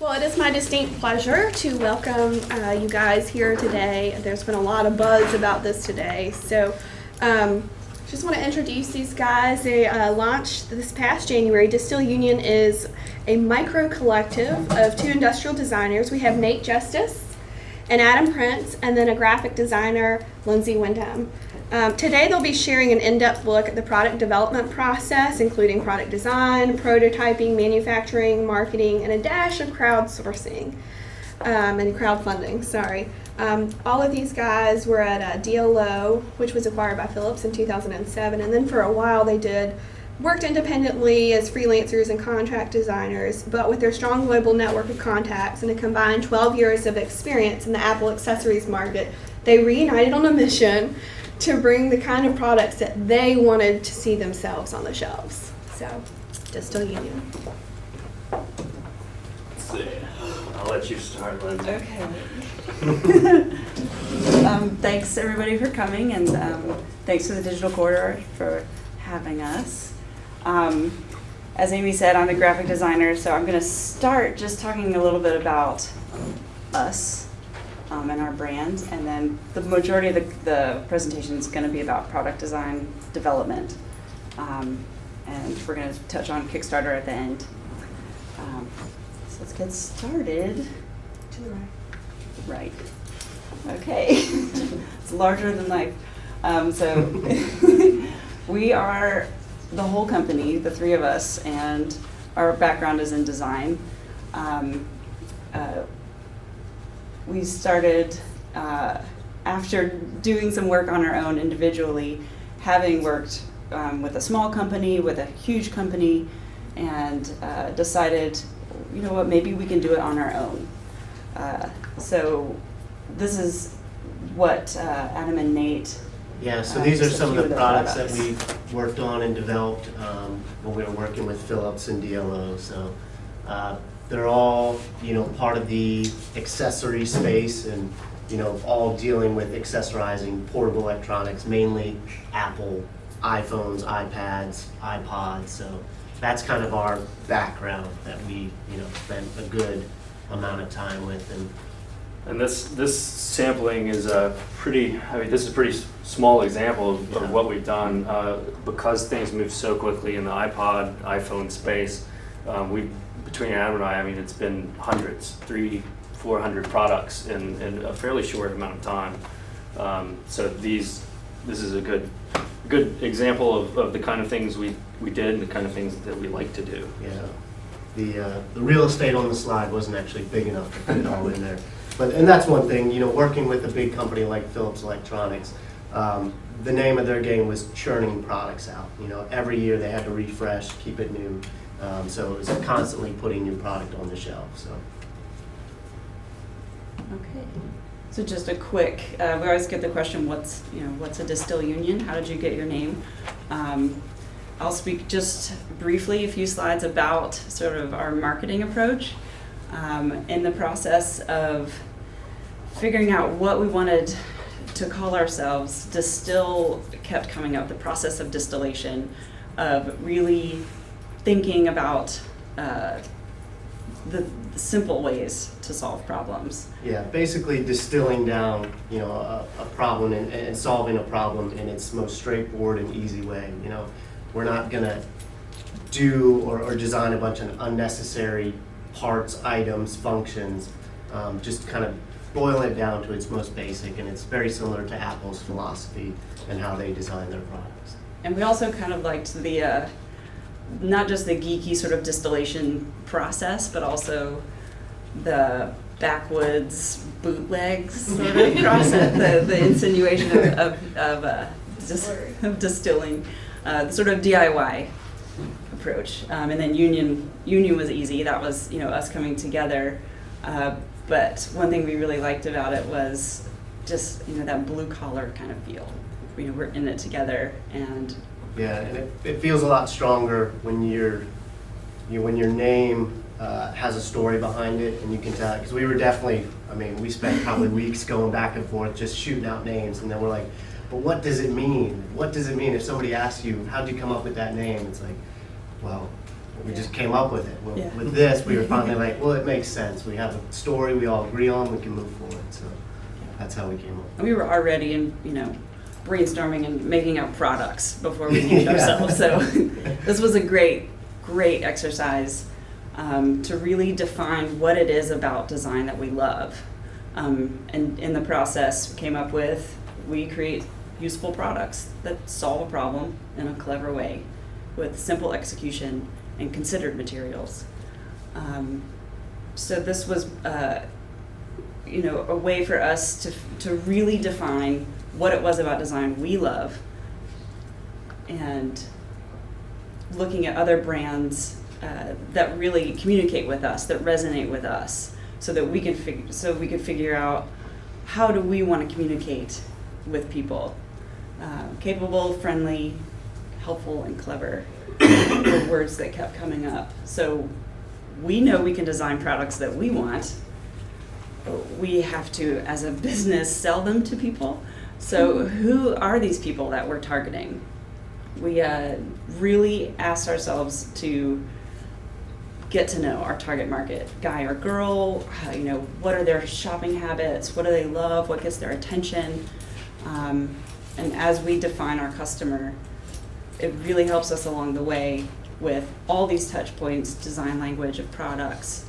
Well, it is my distinct pleasure to welcome you guys here today. There's been a lot of buzz about this today, so just want to introduce these guys. They launched this past January. Distill Union is a micro collective of two industrial designers. We have Nate Justice and Adam Prince, and then a graphic designer, Lindsay Wyndham. Today they'll be sharing an in-depth look at the product development process, including product design, prototyping, manufacturing, marketing, and a dash of crowdsourcing and crowdfunding. All of these guys were at DLo, which was acquired by Philips in 2007, and then for a while they worked independently as freelancers and contract designers, but with their strong global network of contacts and a combined 12 years of experience in the Apple accessories market, they reunited on a mission to bring the kind of products that they wanted to see themselves on the shelves. So, Distill Union. Let's see. I'll let you start, Lindsay. Okay. Thanks everybody for coming, and thanks to the Digital Corridor for having us. As Amy said, I'm a graphic designer, so I'm going to start just talking a little bit about us. And our brand, and then the majority of the presentation is going to be about product design development, and we're going to touch on Kickstarter at the end. So let's get started. To the right. Right. Okay. It's larger than life. So we are the whole company, the three of us, and our background is in design. We started after doing some work on our own individually, having worked with a small company, with a huge company, and decided, you know what, maybe we can do it on our own. So this is what Adam and Nate. Yeah, so these are some of the products that we worked on and developed when we were working with Philips and DLo. So they're all, part of the accessory space, and, all dealing with accessorizing portable electronics, mainly Apple, iPhones, iPads, iPods. So that's kind of our background that we, spent a good amount of time with. And this sampling is this is a pretty small example of what we've done because things move so quickly in the iPod, iPhone space. Between Adam and I mean, it's been hundreds, 300-400 products in a fairly short amount of time. So this is a good example of the kind of things we did and the kind of things that we like to do. Yeah, the real estate on the slide wasn't actually big enough to fit it all in there. And that's one thing, working with a big company like Philips Electronics, the name of their game was churning products out. Every year they had to refresh, keep it new. So it was constantly putting new product on the shelf. So. Okay. So just a quick, we always get the question, what's a Distill Union? How did you get your name? I'll speak just briefly, a few slides about sort of our marketing approach. In the process of figuring out what we wanted to call ourselves, Distill kept coming up, the process of distillation, of really thinking about the simple ways to solve problems. Yeah, basically distilling down, a problem and solving a problem in its most straightforward and easy way. We're not gonna do or design a bunch of unnecessary parts, items, functions. Just kind of boil it down to its most basic, and it's very similar to Apple's philosophy and how they design their products. And we also kind of liked the not just the geeky sort of distillation process, but also the backwoods bootlegs sort of process, the insinuation of distilling, the sort of DIY approach. And then Union was easy. That was us coming together. But one thing we really liked about it was just that blue collar kind of feel. We're in it together, and yeah, and it feels a lot stronger when your name has a story behind it, and you can tell, because we were definitely, we spent probably weeks going back and forth just shooting out names, and then we're like, but what does it mean? What does it mean if somebody asks you, how'd you come up with that name? It's like, well, We just came up with it. Yeah. With this, we were finally like, well, it makes sense. We have a story we all agree on, we can move forward. So that's how we came up. And we were already brainstorming and making out products before we named Yeah. ourselves. So this was a great exercise to really define what it is about design that we love. And in the process, we create useful products that solve a problem in a clever way with simple execution and considered materials. So this was, a way for us to really define what it was about design we love, and looking at other brands that really communicate with us, that resonate with us, so that we could figure out how do we want to communicate with people. Capable, friendly, helpful, and clever were words that kept coming up. So we know we can design products that we want. We have to, as a business, sell them to people. So who are these people that we're targeting? We really asked ourselves to get to know our target market, guy or girl, what are their shopping habits, what do they love, what gets their attention. And as we define our customer, it really helps us along the way with all these touch points, design language of products,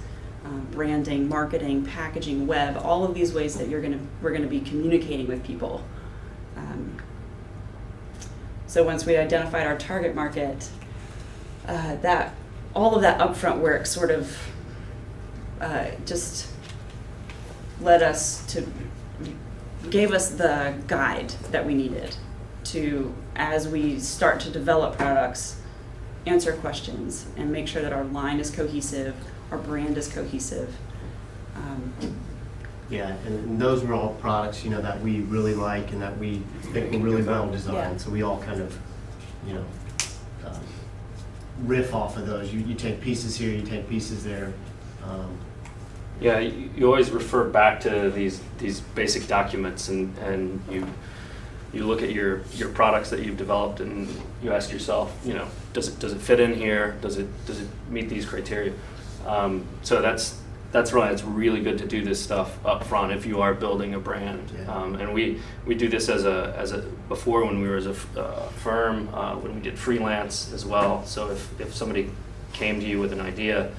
branding, marketing, packaging, web, all of these ways that we're gonna be communicating with people. So once we identified our target market, all of that upfront work sort of just gave us the guide that we needed to, as we start to develop products, answer questions and make sure that our line is cohesive, our brand is cohesive. Yeah, and those were all products, that we really like and that we think were really well designed. Yeah. So we all kind of, riff off of those. You take pieces here, you take pieces there. Yeah, you always refer back to these basic documents, and you look at your products that you've developed, and you ask yourself, does it fit in here? Does it meet these criteria? So that's right. It's really good to do this stuff up front if you are building a brand. Yeah. And we do this as a before, when we were as a firm, when we did freelance as well. So if somebody came to you with an idea,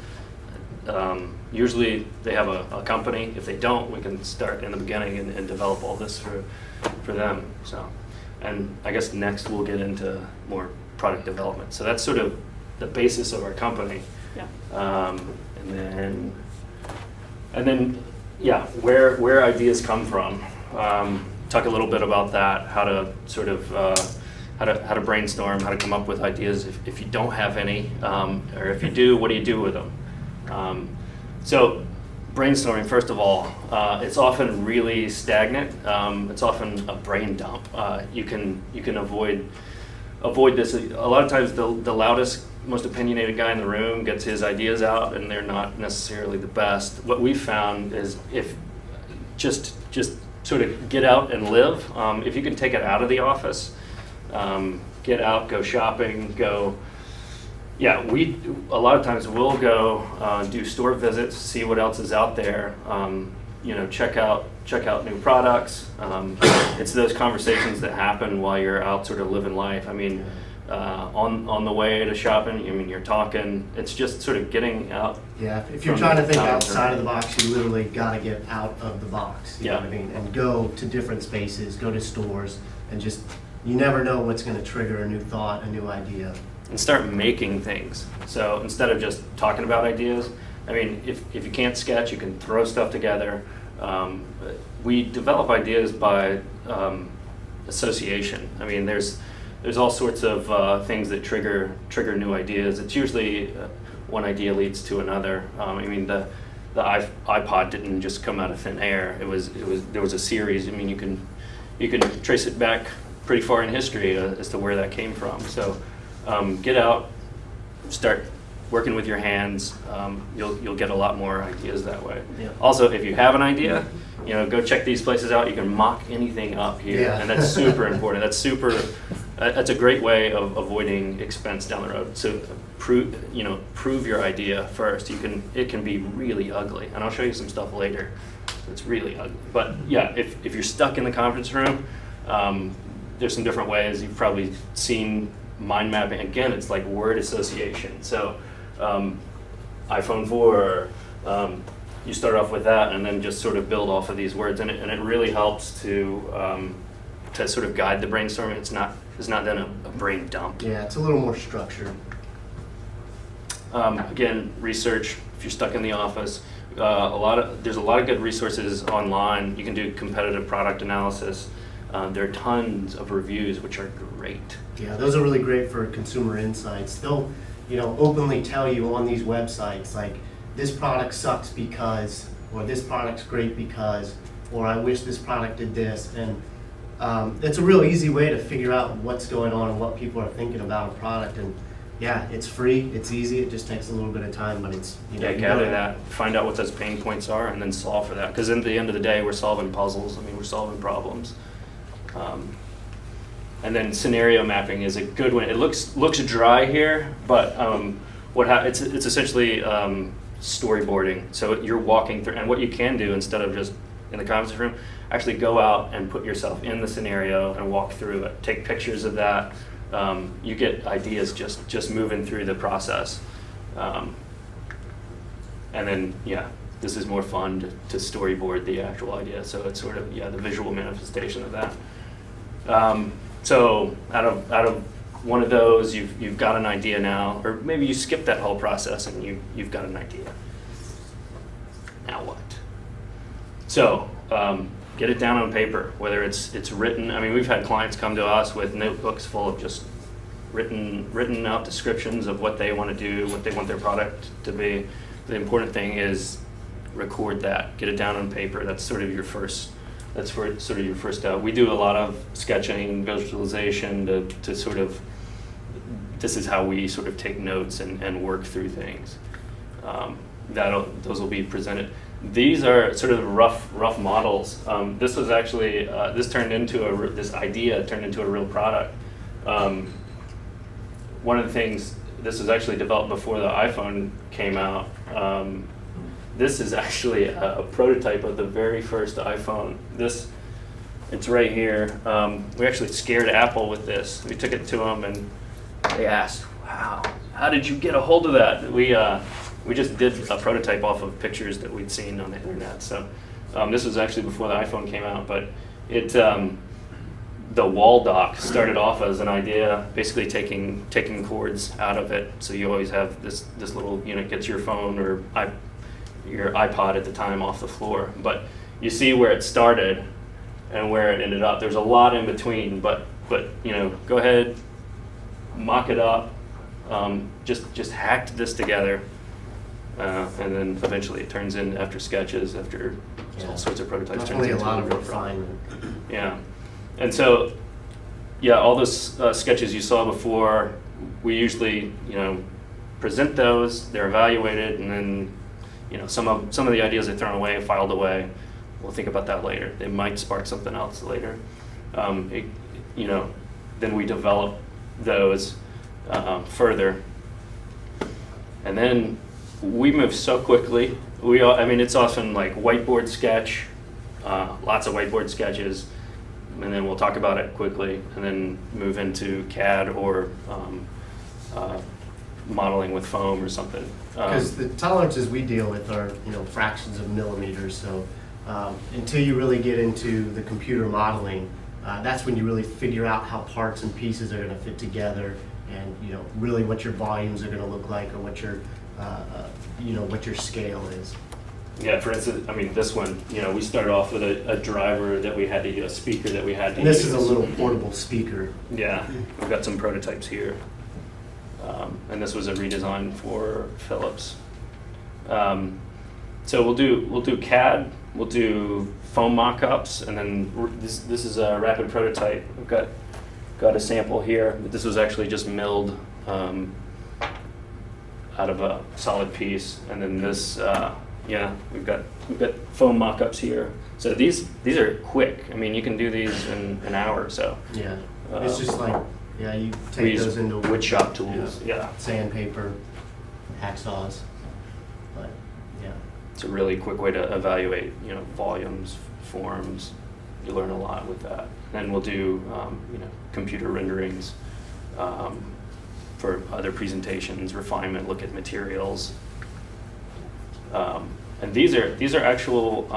usually they have a company. If they don't, we can start in the beginning and develop all this for them. So, and I guess next we'll get into more product development. So that's sort of the basis of our company. Yeah. And then, yeah, where ideas come from. Talk a little bit about that. How to sort of how to brainstorm, how to come up with ideas if you don't have any, or if you do, what do you do with them? So brainstorming, first of all, it's often really stagnant. It's often a brain dump. You can avoid this. A lot of times the loudest, most opinionated guy in the room gets his ideas out, and they're not necessarily the best. What we've found is if just sort of get out and live. If you can take it out of the office, get out, go shopping, go. Yeah, a lot of times we'll go do store visits, see what else is out there. Check out new products. It's those conversations that happen while you're out sort of living life. I mean, on the way to shopping, you're talking. It's just sort of getting out. Yeah, if you're trying to think outside of the box, you literally got to get out of the box. You know what I mean? And go to different spaces, go to stores, and just, you never know what's going to trigger a new thought, a new idea. And start making things. So instead of just talking about ideas, if you can't sketch, you can throw stuff together. We develop ideas by association. There's all sorts of things that trigger new ideas. It's usually one idea leads to another. The iPod didn't just come out of thin air. There was a series. You can trace it back pretty far in history as to where that came from. So get out, start working with your hands. You'll get a lot more ideas that way. Yeah. Also, if you have an idea, go check these places out. You can mock anything up here, and that's super important. That's super. that's a great way of avoiding expense down the road. So prove your idea first. It can be really ugly, and I'll show you some stuff later. It's really ugly. But yeah, if you're stuck in the conference room, there's some different ways. You've probably seen mind mapping. Again, it's like word association. So iPhone 4, you start off with that and then just sort of build off of these words. And it really helps to sort of guide the brainstorming. It's not then a brain dump. Yeah, it's a little more structured. Again, research, if you're stuck in the office, there's a lot of good resources online. You can do competitive product analysis. There are tons of reviews, which are great. Yeah, those are really great for consumer insights. They'll, openly tell you on these websites, like, this product sucks because, or this product's great because, or I wish this product did this. And it's a real easy way to figure out what's going on and what people are thinking about a product. And yeah, it's free, it's easy, it just takes a little bit of time, but it's, Gather that, find out what those pain points are, and then solve for that. Because at the end of the day, we're solving puzzles. we're solving problems. And then scenario mapping is a good one. It looks dry here, but it's essentially storyboarding. So you're walking through, and what you can do instead of just in the conference room, actually go out and put yourself in the scenario and walk through it. Take pictures of that. You get ideas just moving through the process. And then, this is more fun to storyboard the actual idea. So it's sort of, the visual manifestation of that. So out of one of those, you've got an idea now, or maybe you skip that whole process and you've got an idea. Now what? So get it down on paper, whether it's written. We've had clients come to us with notebooks full of just written out descriptions of what they want to do, what they want their product to be. The important thing is record that, get it down on paper. That's sort of your first. We do a lot of sketching, visualization to sort of. This is how we sort of take notes and work through things. Those will be presented. These are sort of rough models. This was actually this idea turned into a real product. One of the things, this was actually developed before the iPhone came out. This is actually a prototype of the very first iPhone. It's right here. We actually scared Apple with this. We took it to them and they asked, "Wow, how did you get a hold of that?" We just did a prototype off of pictures that we'd seen on the internet. So this was actually before the iPhone came out, but the wall dock started off as an idea, basically taking cords out of it. So you always have this little unit gets your phone or your iPod at the time off the floor. But you see where it started and where it ended up. There's a lot in between, but go ahead, mock it up, just hacked this together. And then eventually it turns in after sketches, after all sorts of prototypes. Definitely a lot of refinement. Yeah. And so, all those sketches you saw before, we usually, present those, they're evaluated, and then, some of the ideas are thrown away, filed away. We'll think about that later. They might spark something else later. Then we develop those further. And then we move so quickly. It's often like whiteboard sketch, lots of whiteboard sketches, and then we'll talk about it quickly, and then move into CAD or modeling with foam or something. Because the tolerances we deal with are, fractions of millimeters. So until you really get into the computer modeling, that's when you really figure out how parts and pieces are going to fit together, and really what your volumes are going to look like, or what your what your scale is. Yeah, for instance, this one, we started off with a driver that we had to use, a speaker that we had to use. This is a little portable speaker. Yeah, we've got some prototypes here. And this was a redesign for Philips. So we'll do CAD, we'll do foam mock-ups, and then this is a rapid prototype. We've got a sample here, but this was actually just milled out of a solid piece, and then this, we've got foam mock-ups here. So these are quick. You can do these in an hour or so. Yeah, it's just like Yeah, you We take use those into wood shop tools, yeah. sandpaper, hacksaws, but yeah. It's a really quick way to evaluate, volumes, forms. You learn a lot with that. Then we'll do, computer renderings for other presentations, refinement, look at materials. And these are actual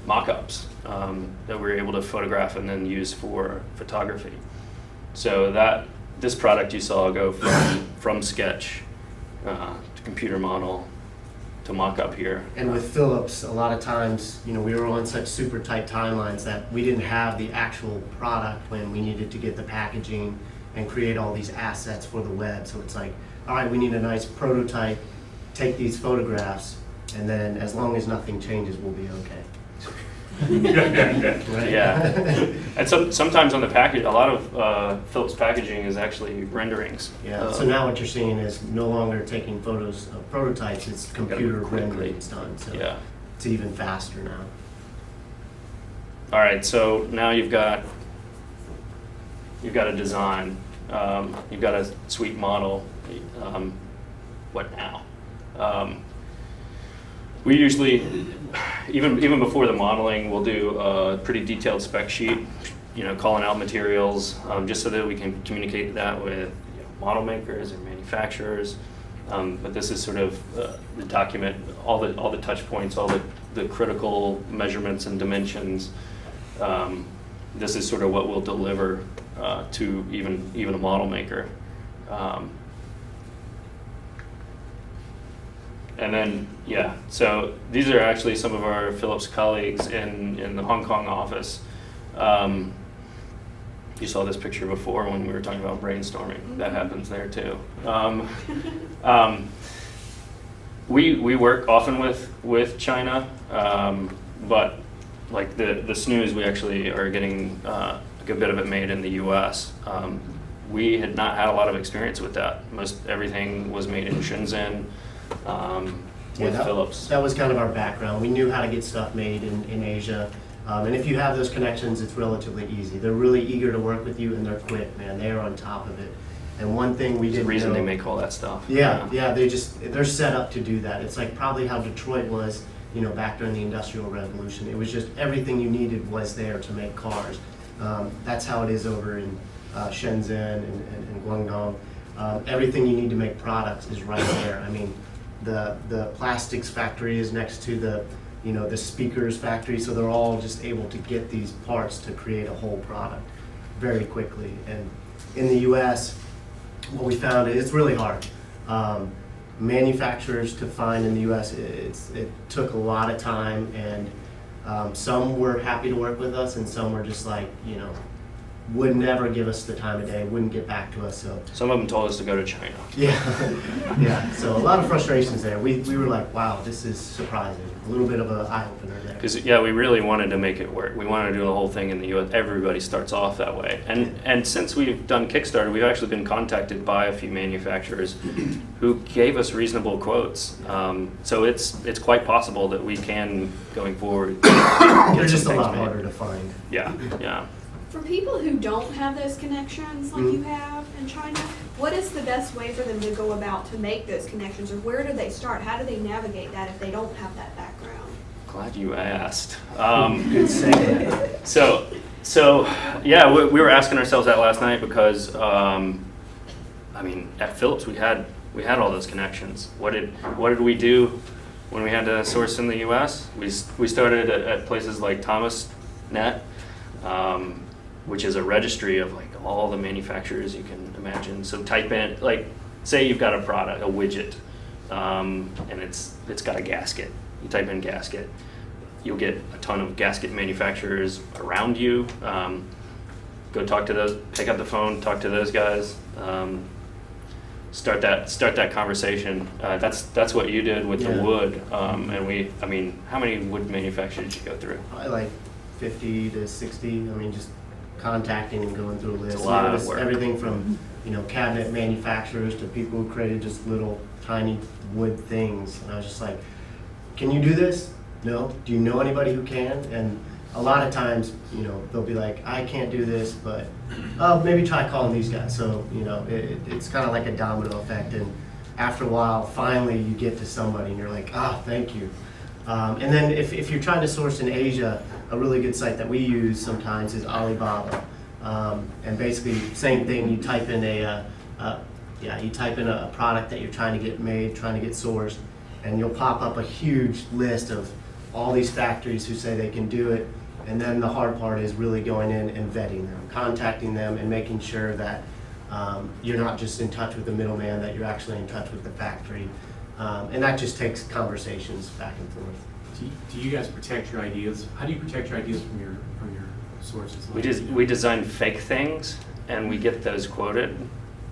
mock-ups that we're able to photograph and then use for photography. So this product you saw go from sketch to computer model to mock-up here. And with Philips, a lot of times, we were on such super tight timelines that we didn't have the actual product when we needed to get the packaging and create all these assets for the web. So it's like, all right, we need a nice prototype, take these photographs, and then as long as nothing changes, we'll be okay. Right? Yeah. And sometimes on the package, a lot of Philips packaging is actually renderings. Yeah, so now what you're seeing is no longer taking photos of prototypes, it's computer quickly. renderings done, so Yeah. it's even faster now. All right, so now you've got a design, you've got a sweet model. What now? We usually, even before the modeling, we'll do a pretty detailed spec sheet, calling out materials, just so that we can communicate that with model makers or manufacturers. But this is sort of the document, all the touch points, all the critical measurements and dimensions. This is sort of what we'll deliver to even a model maker. And then, so these are actually some of our Philips colleagues in the Hong Kong office. You saw this picture before when we were talking about brainstorming. That happens there too. We work often with China, but like the snooze, we actually are getting a good bit of it made in the U.S. We had not had a lot of experience with that. Everything was made in Shenzhen. With Philips. That was kind of our background. We knew how to get stuff made in Asia. And if you have those connections, it's relatively easy. They're really eager to work with you, and they're quick, man. They are on top of it. And one thing we didn't know... There's a reason they make all that stuff. Yeah, they're set up to do that. It's like probably how Detroit was, back during the Industrial Revolution. It was just everything you needed was there to make cars. That's how it is over in Shenzhen and Guangdong. Everything you need to make products is right there. I mean, the plastics factory is next to the speakers factory, so they're all just able to get these parts to create a whole product very quickly. And in the U.S., what we found is it's really hard. Manufacturers to find in the U.S., it took a lot of time, and some were happy to work with us, and some were just like, would never give us the time of day, wouldn't get back to us. So some of them told us to go to China. Yeah. So a lot of frustrations there. We were like, wow, this is surprising. A little bit of an eye opener there. Because we really wanted to make it work. We wanted to do the whole thing in the U.S. Everybody starts off that way, and since we've done Kickstarter, we've actually been contacted by a few manufacturers who gave us reasonable quotes. So it's quite possible that we can, going forward, They're just a lot harder to find. Yeah. For people who don't have those connections like you have in China, what is the best way for them to go about to make those connections, or where do they start? How do they navigate that if they don't have that background? Glad you asked. Good segue. We were asking ourselves that last night because, at Philips we had all those connections. What did we do when we had to source in the U.S.? We started at places like ThomasNet. Which is a registry of like all the manufacturers you can imagine. So type in, like, say you've got a product, a widget, and it's got a gasket. You type in gasket, you'll get a ton of gasket manufacturers around you. Go talk to those, pick up the phone, talk to those guys. Start that conversation. That's what you did with the wood. And how many wood manufacturers did you go through? I like 50 to 60. Just contacting and going through a list. It's a lot of work. Everything from cabinet manufacturers to people who created just little tiny wood things. And I was just like, can you do this? No. Do you know anybody who can? And a lot of times, you know, they'll be like, I can't do this, but maybe try calling these guys. So, you know, it's kind of like a domino effect. And after a while, finally you get to somebody and you're like, thank you. And then if you're trying to source in Asia, a really good site that we use sometimes is Alibaba. And basically, same thing, you type in a product that you're trying to get made, trying to get sourced, and you'll pop up a huge list of all these factories who say they can do it. And then the hard part is really going in and vetting them, contacting them, and making sure that you're not just in touch with the middleman, that you're actually in touch with the factory. And that just takes conversations back and forth. Do you guys protect your ideas? How do you protect your ideas from your sources? We design fake things, and we get those quoted,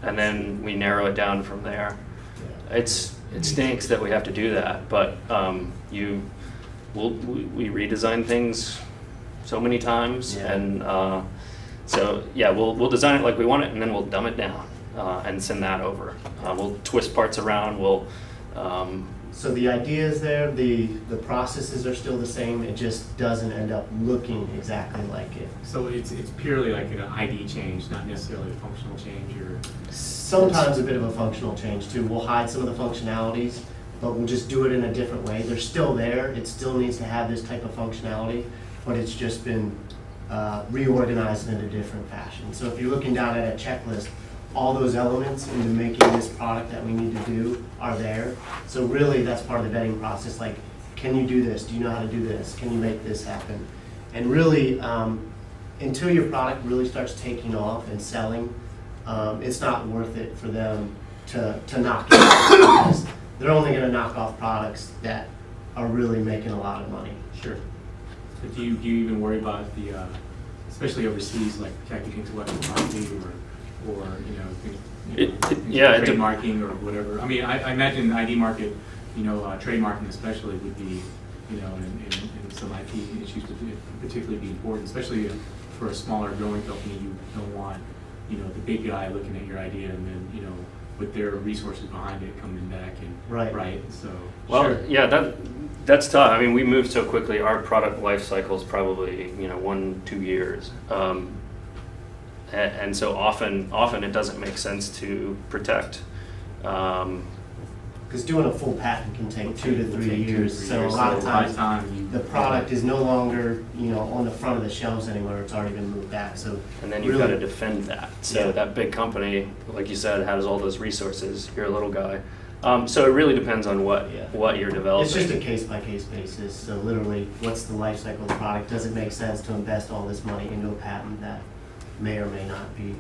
and then we narrow it down from there. Yeah. It stinks that we have to do that, but we redesign things so many times, Yeah. and so yeah, we'll design it like we want it, and then we'll dumb it down and send that over. We'll twist parts around. So the idea is there, the processes are still the same, it just doesn't end up looking exactly like it. So it's purely like an ID change, not necessarily a functional change, or Sometimes a bit of a functional change too. We'll hide some of the functionalities, but we'll just do it in a different way. They're still there, it still needs to have this type of functionality, but it's just been reorganized in a different fashion. So if you're looking down at a checklist, all those elements into making this product that we need to do are there. So really, that's part of the vetting process. Like, can you do this? Do you know how to do this? Can you make this happen? And really, until your product really starts taking off and selling, it's not worth it for them to knock it off, because they're only going to knock off products that are really making a lot of money. sure. So do you even worry about the, especially overseas, like protecting intellectual property or trademarking or whatever? I mean, I imagine the ID market, trademarking especially would be, and some IP issues would particularly be important, especially for a smaller growing company. You don't want, the big guy looking at your idea and then, with their resources behind it coming back and right. So Well, yeah, that's tough. I mean, we move so quickly. Our product life cycle is probably 1-2 years. And so often it doesn't make sense to protect. Because doing a full patent can take 2 to 3 years. So a lot of times, the product is no longer, on the front of the shelves anymore. It's already been moved back. So And then you've got to defend that. So Yeah. that big company, like you said, has all those resources. You're a little guy. So it really depends on what you're developing. It's just a case-by-case basis. So literally, what's the life cycle of the product? Does it make sense to invest all this money into a patent that may or may not be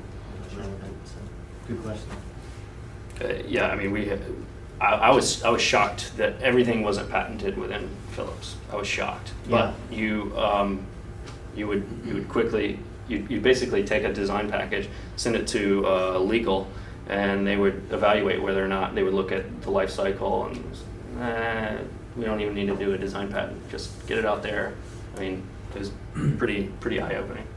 relevant? So good question. Yeah, I mean, I was shocked that everything wasn't patented within Philips. I was shocked. But you would quickly, you'd basically take a design package, send it to legal, and they would evaluate whether or not they would look at the life cycle and we don't even need to do a design patent, just get it out there. I mean, it was pretty eye-opening.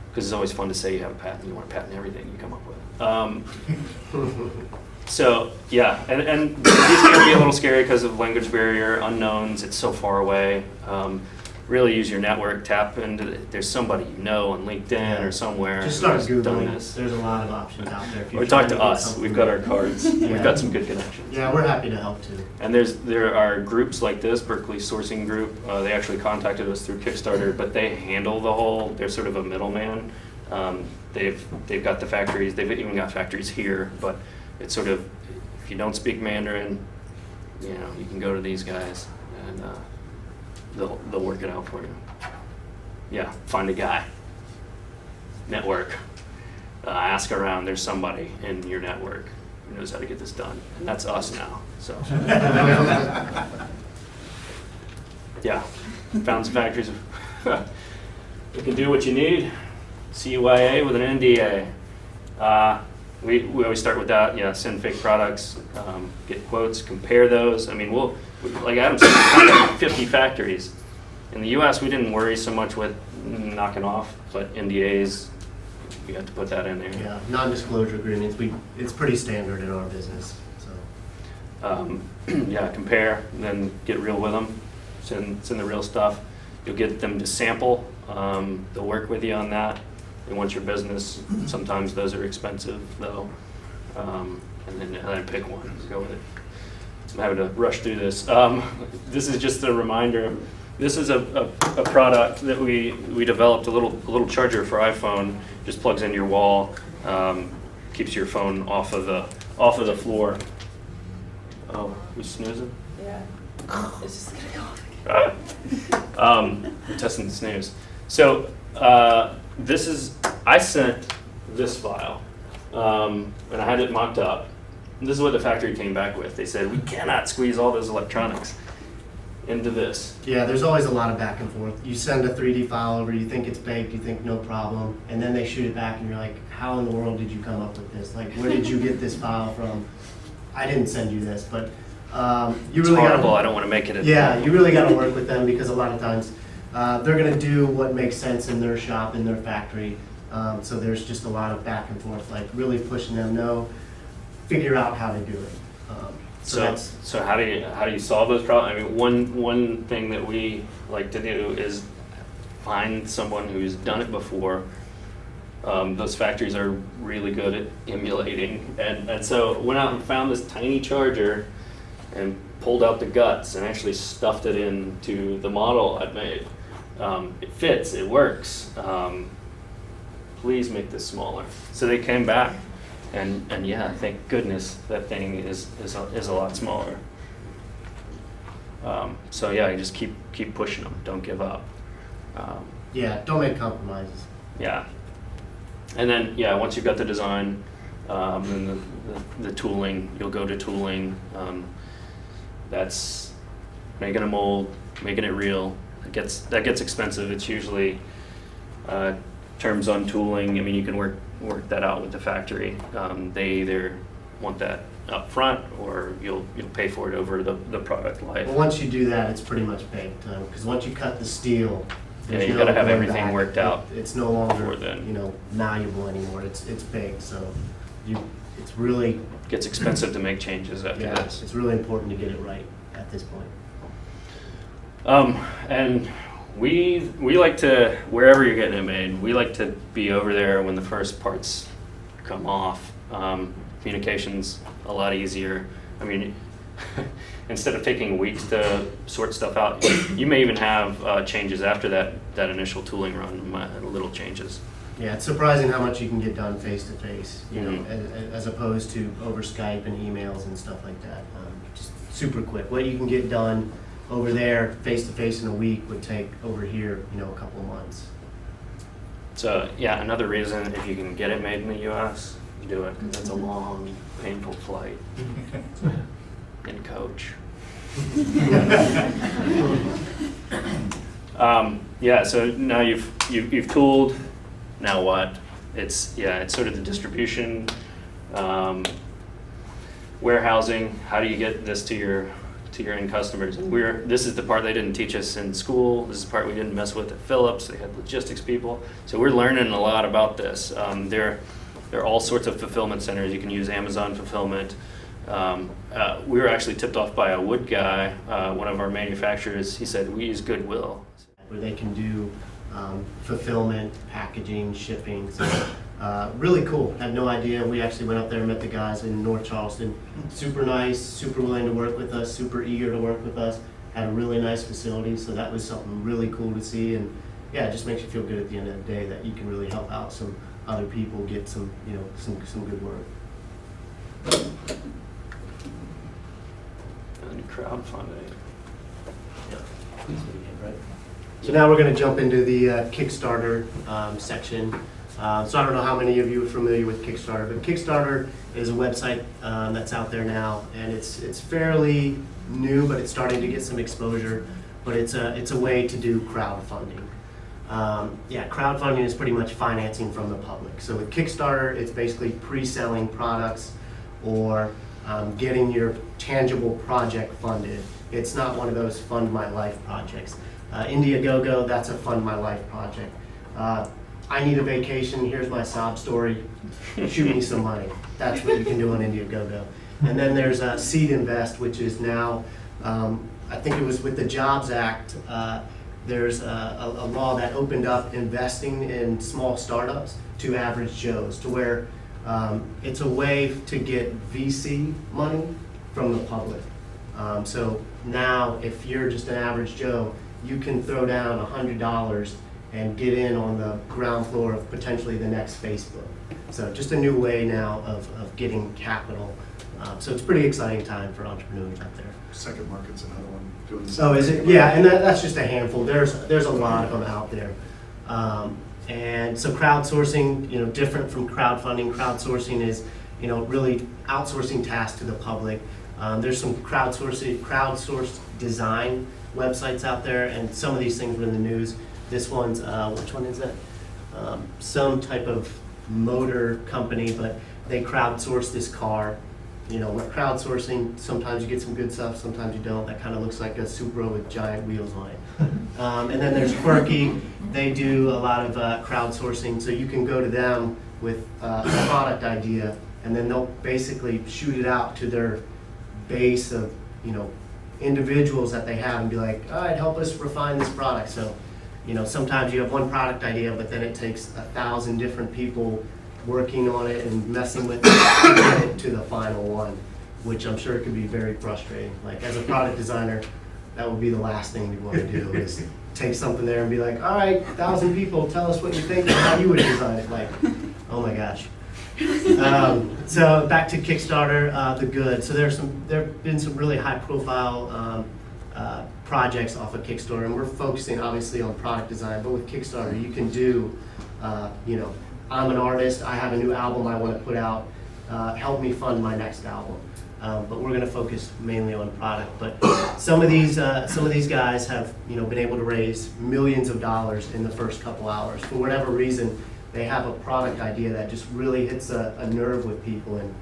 Because it's always fun to say you have a patent, you want to patent everything you come up with. So yeah, and these can be a little scary because of language barrier, unknowns, it's so far away. Really use your network, tap into there's somebody on LinkedIn or somewhere. Just start who's done Googling. this. There's a lot of options out there. If you're Or talk trying to get us, something we've got made. our cards, we've got some good connections. Yeah, we're happy to help too. And there are groups like this, Berkeley Sourcing Group, they actually contacted us through Kickstarter, but they handle the whole, they're sort of a middleman. They've got the factories, they've even got factories here, but it's sort of, if you don't speak Mandarin, you can go to these guys and they'll work it out for you. Yeah, find a guy, network, ask around, there's somebody in your network who knows how to get this done, and that's us now, so. Yeah, found some factories. You can do what you need, CYA with an NDA. We always start with that, send fake products, get quotes, compare those. I mean, like Adam said, we contact 50 factories. In the US, we didn't worry so much with knocking off, but NDAs, we had to put that in there. Yeah, non-disclosure agreements, it's pretty standard in our business, so. Yeah, compare, and then get real with them. it's in the real stuff. You'll get them to sample. They'll work with you on that. They want your business. Sometimes those are expensive though. And then pick one to go with it. I'm having to rush through this. This is just a reminder. This is a product that we developed, a little charger for iPhone. Just plugs into your wall, keeps your phone off of the floor. Oh, we snoozing? Yeah. It's just gonna go off. We're testing the snooze. So I sent this file, and I had it mocked up. This is what the factory came back with. They said, we cannot squeeze all those electronics into this. Yeah, there's always a lot of back and forth. You send a 3D file over, you think it's baked, you think no problem, and then they shoot it back and you're like, how in the world did you come up with this? Like, where did you get this file from? I didn't send you this, but you It's really horrible. I gotta, don't want to make it. yeah, you really gotta work with them because a lot of times they're gonna do what makes sense in their shop, in their factory. So there's just a lot of back and forth, like really pushing them, figure out how to do it. So how do you solve those problems? I mean, one thing that we like to do is find someone who's done it before. Those factories are really good at emulating, and so went out and found this tiny charger and pulled out the guts and actually stuffed it into the model I'd made. It fits, it works. Please make this smaller. So they came back. And yeah, thank goodness that thing is a lot smaller. So yeah, you just keep pushing them. Don't give up. Yeah, don't make compromises. Yeah. And then yeah, once you've got the design, then the tooling, you'll go to tooling. That's making a mold, making it real. That gets expensive. It's usually terms on tooling. I mean, you can work that out with the factory. They either want that up front or you'll pay for it over the product life. Well, once you do that, it's pretty much baked, because once you cut the steel, Yeah, there's you no gotta have going everything back. worked out It's no longer, before then. malleable anymore. It's baked, so it's really, Gets expensive to make changes after yeah, this. it's really important to get it right at this point. And we like to, wherever you're getting it made, we like to be over there when the first parts come off. Communication's a lot easier. I mean, instead of taking weeks to sort stuff out, you may even have changes after that initial tooling run, little changes. Yeah, it's surprising how much you can get done face to face, Mhm. as opposed to over Skype and emails and stuff like that. Just super quick. What you can get done over there face to face in a week would take over here, a couple of months. So yeah, another reason if you can get it made in the U.S., do it, because that's a long, painful flight. And coach. Yeah, so now you've tooled. Now what? It's sort of the distribution, warehousing. How do you get this to your end customers? And this is the part they didn't teach us in school. This is the part we didn't mess with at Philips. They had logistics people, so we're learning a lot about this. There are all sorts of fulfillment centers. You can use Amazon fulfillment. We were actually tipped off by a wood guy, one of our manufacturers. He said, we use Goodwill. Where they can do fulfillment, packaging, shipping. So really cool. Had no idea. We actually went up there and met the guys in North Charleston. Super nice, super willing to work with us, super eager to work with us. Had a really nice facility, so that was something really cool to see. And yeah, it just makes you feel good at the end of the day that you can really help out some other people get some good work. And crowdfunding. So now we're going to jump into the Kickstarter section. So I don't know how many of you are familiar with Kickstarter, but Kickstarter is a website that's out there now, and it's fairly new, but it's starting to get some exposure. But it's a way to do crowdfunding. Crowdfunding is pretty much financing from the public. So with Kickstarter, it's basically pre-selling products or getting your tangible project funded. It's not one of those Fund My Life projects. Indiegogo, that's a Fund My Life project. I need a vacation, here's my sob story, shoot me some money. That's what you can do on Indiegogo. And then there's Seed Invest, which is now I think it was with the Jobs Act, there's a law that opened up investing in small startups to average Joes, to where it's a way to get VC money from the public. So now, if you're just an average Joe, you can throw down $100 and get in on the ground floor of potentially the next Facebook. So just a new way now of getting capital. So it's a pretty exciting time for entrepreneurs out there. Second Market's another one doing this. Oh, is it? Yeah, and that's just a handful. There's a lot of them out there. And so crowdsourcing, different from crowdfunding. Crowdsourcing is, really outsourcing tasks to the public. There's some crowdsourced design websites out there, and some of these things were in the news. This one's, which one is it? Some type of motor company, but they crowdsource this car. With crowdsourcing, sometimes you get some good stuff, sometimes you don't. That kind of looks like a Supra with giant wheels on it. And then there's Quirky. They do a lot of crowdsourcing, so you can go to them with a product idea, and then they'll basically shoot it out to their base of individuals that they have and be like, all right, help us refine this product. So sometimes you have one product idea, but then it takes 1,000 different people working on it and messing with it to get it to the final one, which I'm sure could be very frustrating. Like, as a product designer, that would be the last thing you want to do, is take something there and be like, all right, 1,000 people, tell us what you think and how you would design it. Like, oh my gosh. So back to Kickstarter, the good. So there have been some really high-profile projects off of Kickstarter, and we're focusing obviously on product design. But with Kickstarter, you can do, I'm an artist. I have a new album I want to put out. Help me fund my next album. But we're going to focus mainly on product. But some of these guys have been able to raise millions of dollars in the first couple hours. For whatever reason, they have a product idea that just really hits a nerve with people, and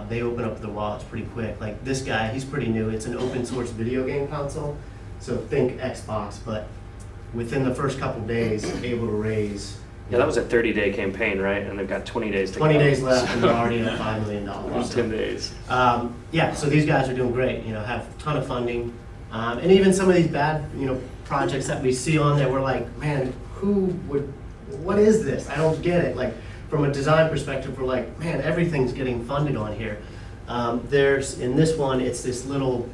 they open up their wallets pretty quick. Like this guy, he's pretty new. It's an open source video game console, so think Xbox, but within the first couple days, able to raise. Yeah, that was a 30-day campaign, right? And they've got 20 days to go. 20 days left, and they're already at $5 million. In 10 days. Yeah, so these guys are doing great. Have a ton of funding, and even some of these bad, projects that we see on there. We're like, man, what is this? I don't get it. Like, from a design perspective, we're like, man, everything's getting funded on here. There's, in this one, it's this little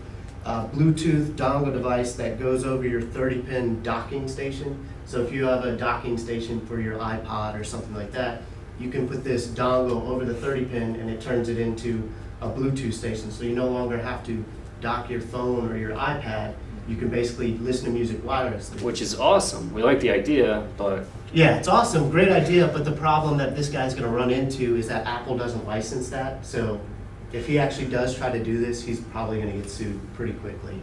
Bluetooth dongle device that goes over your 30-pin docking station. So if you have a docking station for your iPod or something like that, you can put this dongle over the 30-pin and it turns it into a Bluetooth station. So you no longer have to dock your phone or your iPad. You can basically listen to music wirelessly. Which is awesome. We like the idea, but... Yeah, it's awesome, great idea, but the problem that this guy's gonna run into is that Apple doesn't license that. So if he actually does try to do this, he's probably gonna get sued pretty quickly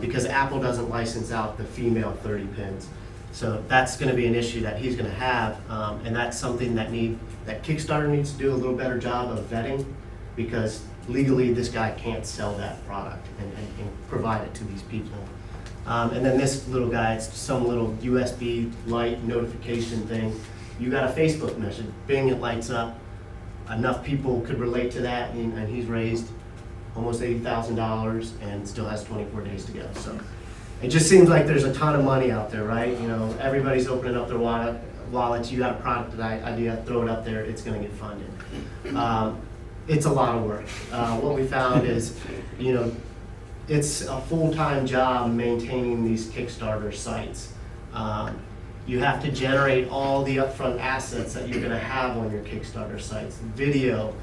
because Apple doesn't license out the female 30 pins. So that's gonna be an issue that he's gonna have, and that's something that Kickstarter needs to do a little better job of vetting, because legally this guy can't sell that product and provide it to these people. And then this little guy, it's some little USB light notification thing. You got a Facebook message, bing, it lights up. Enough people could relate to that, and he's raised almost $80,000 and still has 24 days to go. So it just seems like there's a ton of money out there, right? Everybody's opening up their wallets. You got a product idea, throw it up there, it's gonna get funded. It's a lot of work. What we found is, it's a full-time job maintaining these Kickstarter sites. You have to generate all the upfront assets that you're gonna have on your Kickstarter sites. Video,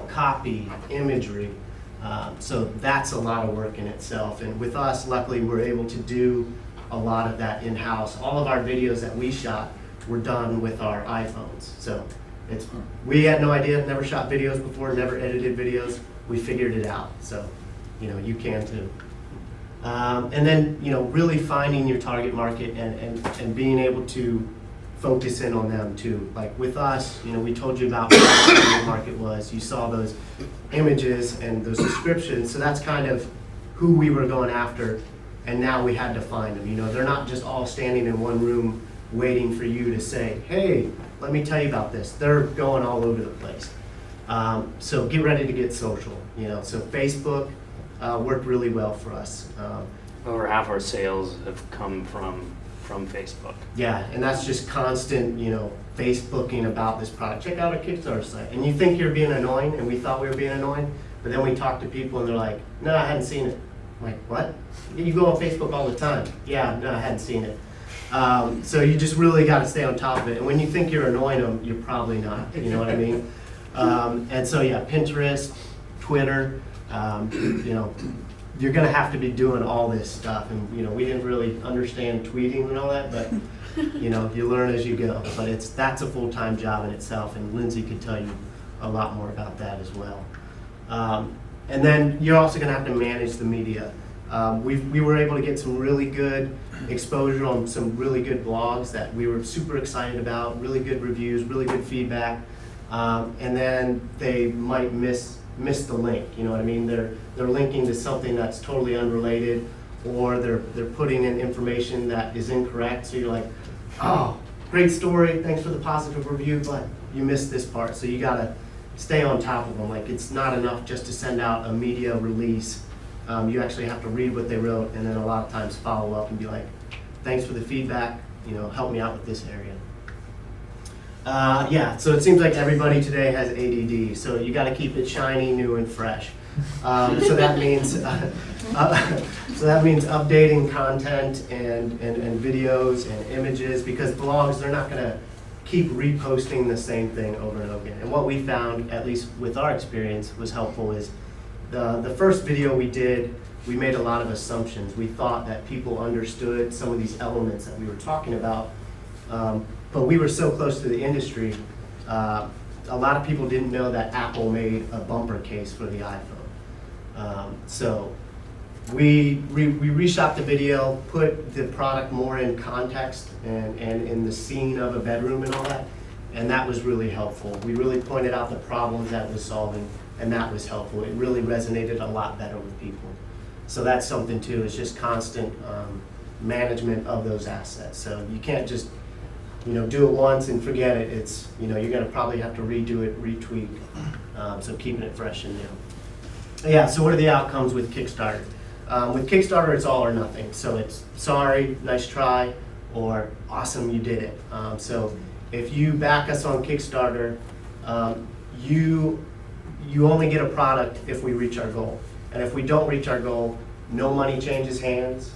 copy, imagery. So that's a lot of work in itself. And with us, luckily, we're able to do a lot of that in-house. All of our videos that we shot were done with our iPhones. So we had no idea, never shot videos before, never edited videos. We figured it out. So you can too. And then, really finding your target market and being able to focus in on them too. Like with us, we told you about what the target market was. You saw those images and those descriptions. So that's kind of who we were going after. And now we had to find them. They're not just all standing in one room waiting for you to say, hey, let me tell you about this. They're going all over the place. So get ready to get social. So Facebook, worked really well for us. Over half our sales have come from Facebook. Yeah, and that's just constant, Facebooking about this product. Check out our Kickstarter site. And you think you're being annoying, and we thought we were being annoying, but then we talk to people and they're like, no, I hadn't seen it. I'm like, what? You go on Facebook all the time. Yeah, no, I hadn't seen it. So you just really got to stay on top of it. And when you think you're annoying them, you're probably not. You know what I mean? And so, yeah, Pinterest, Twitter, you're going to have to be doing all this stuff. And, we didn't really understand tweeting and all that, but, you learn as you go. But that's a full-time job in itself, and Lindsay could tell you a lot more about that as well. And then you're also going to have to manage the media. We were able to get some really good exposure on some really good blogs that we were super excited about, really good reviews, really good feedback. And then they might miss the link, you know what I mean? They're linking to something that's totally unrelated, or they're putting in information that is incorrect. So you're like, oh, great story, thanks for the positive review, but you missed this part. So you gotta stay on top of them. Like, it's not enough just to send out a media release. You actually have to read what they wrote, and then a lot of times follow up and be like, thanks for the feedback, help me out with this area. Yeah, so it seems like everybody today has ADD, so you got to keep it shiny, new, and fresh. So that means updating content and videos and images, because blogs, they're not going to keep reposting the same thing over and over again. And what we found, at least with our experience, was helpful is the first video we did, we made a lot of assumptions. We thought that people understood some of these elements that we were talking about. But we were so close to the industry, a lot of people didn't know that Apple made a bumper case for the iPhone. So we reshot the video, put the product more in context and in the scene of a bedroom and all that, and that was really helpful. We really pointed out the problems that it was solving, and that was helpful. It really resonated a lot better with people. So that's something too, it's just constant management of those assets. So you can't just do it once and forget it. It's, you're going to probably have to redo it, retweak. So keeping it fresh and new. Yeah, so what are the outcomes with Kickstarter? With Kickstarter, it's all or nothing. So it's sorry, nice try, or awesome, you did it. So if you back us on Kickstarter, you only get a product if we reach our goal. And if we don't reach our goal, no money changes hands.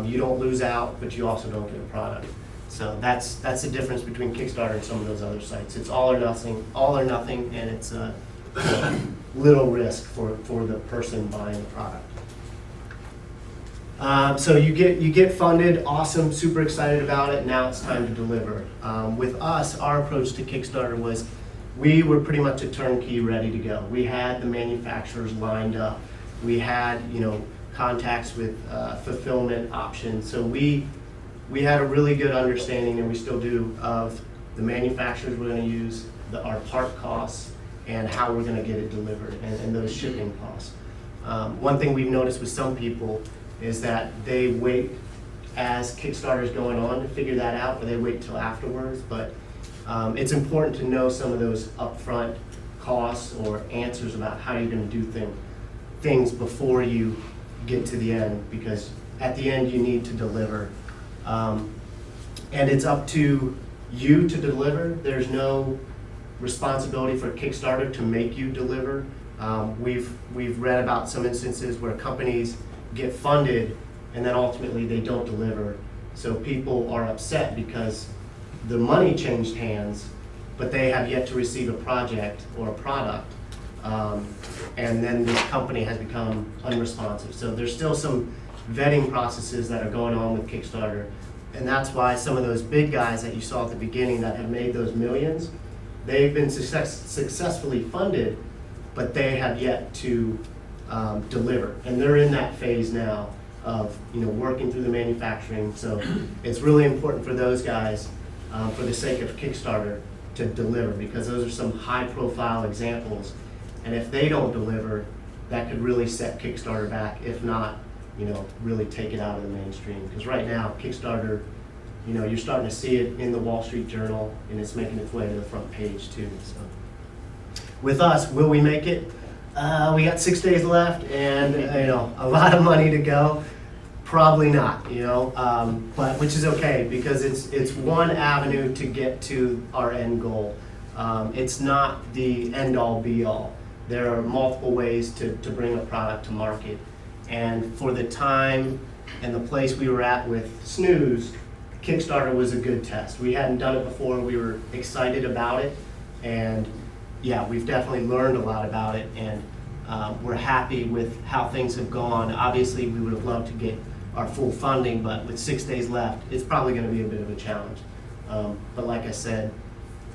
You don't lose out, but you also don't get a product. So that's the difference between Kickstarter and some of those other sites. It's all or nothing, and it's a little risk for the person buying the product. So you get funded, awesome, super excited about it. Now it's time to deliver. With us, our approach to Kickstarter was we were pretty much a turnkey, ready to go. We had the manufacturers lined up. We had contacts with fulfillment options. So we had a really good understanding, and we still do, of the manufacturers we're going to use, our part costs, and how we're going to get it delivered, and those shipping costs. One thing we've noticed with some people is that they wait as Kickstarter's going on to figure that out, or they wait till afterwards. But it's important to know some of those upfront costs or answers about how you're going to do things before you get to the end, because at the end you need to deliver. And it's up to you to deliver. There's no responsibility for Kickstarter to make you deliver. We've read about some instances where companies get funded and then ultimately they don't deliver. So people are upset because the money changed hands, but they have yet to receive a project or a product. And then this company has become unresponsive. So there's still some vetting processes that are going on with Kickstarter. And that's why some of those big guys that you saw at the beginning that have made those millions, they've been successfully funded, but they have yet to deliver. And they're in that phase now of working through the manufacturing. So it's really important for those guys, for the sake of Kickstarter, to deliver, because those are some high-profile examples. And if they don't deliver, that could really set Kickstarter back, if not, really take it out of the mainstream. Because right now, Kickstarter, you're starting to see it in the Wall Street Journal, and it's making its way to the front page too. So, with us, will we make it? We got 6 days left and, a lot of money to go. Probably not, but which is okay because it's one avenue to get to our end goal. It's not the end all be all. There are multiple ways to bring a product to market. And for the time and the place we were at with Snooze, Kickstarter was a good test. We hadn't done it before. We were excited about it. And yeah, we've definitely learned a lot about it. And we're happy with how things have gone. Obviously, we would have loved to get our full funding, but with 6 days left, it's probably going to be a bit of a challenge. But like I said,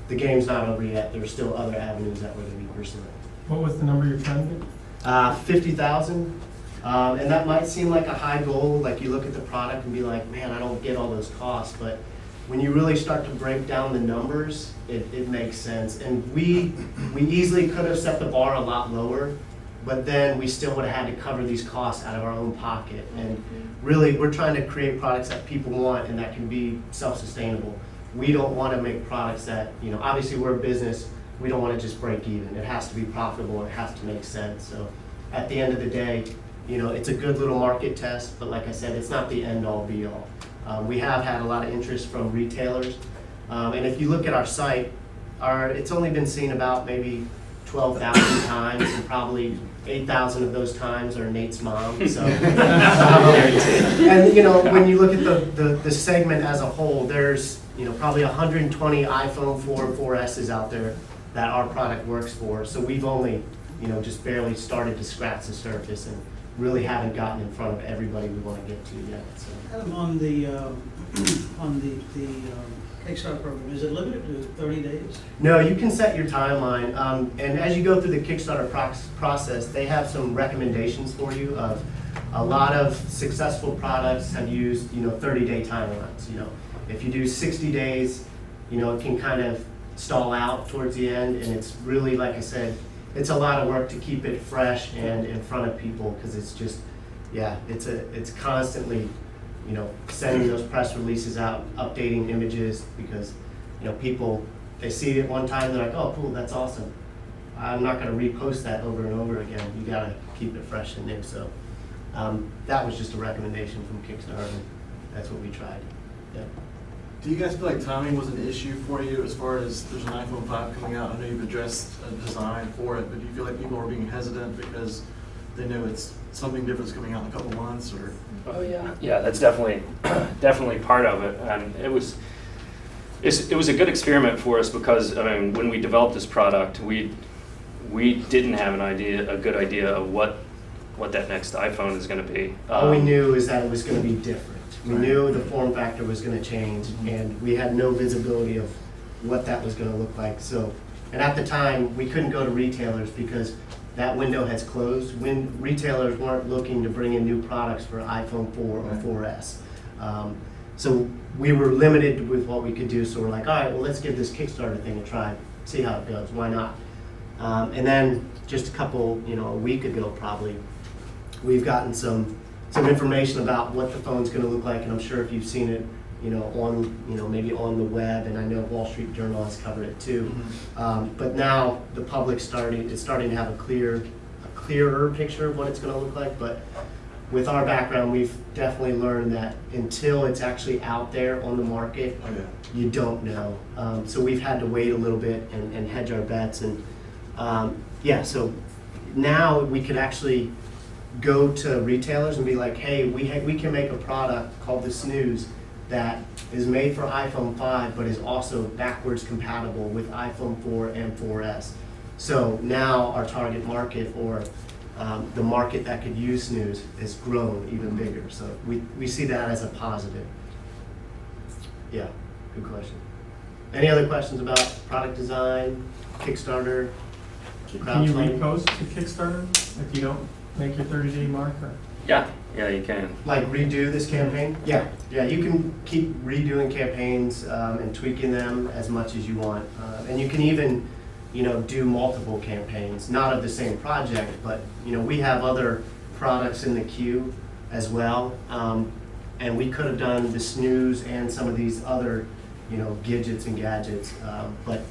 the game's not over yet. There's still other avenues that we're going to be pursuing. What was the number you're trying to get? 50,000. And that might seem like a high goal, like you look at the product and be like, man, I don't get all those costs. But when you really start to break down the numbers, it makes sense. And we easily could have set the bar a lot lower, but then we still would have had to cover these costs out of our own pocket. And really, we're trying to create products that people want and that can be self-sustainable. We don't want to make products that, obviously we're a business, we don't want to just break even. It has to be profitable, it has to make sense. So at the end of the day, it's a good little market test, but like I said, it's not the end all be all. We have had a lot of interest from retailers. And if you look at our site, it's only been seen about maybe 12,000 times, and probably 8,000 of those times are Nate's mom. So, and when you look at the segment as a whole, there's probably 120 iPhone 4 and 4S's out there that our product works for. So we've only just barely started to scratch the surface and really haven't gotten in front of everybody we want to get to yet. So. Adam, on the Kickstarter program, is it limited to 30 days? No, you can set your timeline, and as you go through the Kickstarter process, they have some recommendations for you. Of a lot of successful products have used 30-day timelines. If you do 60 days, it can kind of stall out towards the end, and it's really, like I said, it's a lot of work to keep it fresh and in front of people because it's just, it's constantly sending those press releases out, updating images because, people, they see it one time, they're like, oh, cool, that's awesome. I'm not going to repost that over and over again. You got to keep it fresh and new. So that was just a recommendation from Kickstarter. That's what we tried. Yeah. Do you guys feel like timing was an issue for you as far as there's an iPhone 5 coming out? I know you've addressed a design for it, but do you feel like people are being hesitant because they know it's something different is coming out in a couple months? Or Oh yeah, that's definitely part of it, and it was a good experiment for us because when we developed this product, we didn't have a good idea of what that next iPhone is going to be. All we knew is that it was going to be different. We knew the form factor was going to change, and we had no visibility of what that was going to look like. So, and at the time, we couldn't go to retailers because that window has closed. When retailers weren't looking to bring in new products for iPhone 4 or 4S. So we were limited with what we could do. So we're like, all right, well, let's give this Kickstarter thing a try, see how it goes. Why not? And then just a week ago probably, we've gotten some information about what the phone's going to look like, and I'm sure if you've seen it, maybe on the web, and I know Wall Street Journal has covered it too. But now the public's starting to have a clearer picture of what it's going to look like. But with our background, we've definitely learned that until it's actually out there on the market, you don't know. So we've had to wait a little bit and hedge our bets, and so now we could actually go to retailers and be like, hey, we can make a product called the Snooze that is made for iPhone 5 but is also backwards compatible with iPhone 4 and 4S. So now our target market, or the market that could use Snooze, has grown even bigger. So we see that as a positive. Yeah, good question. Any other questions about product design, Kickstarter, Can you crowdfunding? repost to Kickstarter if you don't make your 30-day mark? Or? Yeah, you can. Like redo this campaign? Yeah, you can keep redoing campaigns and tweaking them as much as you want. And you can even, do multiple campaigns, not of the same project, but, we have other products in the queue as well. And we could have done the Snooze and some of these other, gadgets and gadgets. But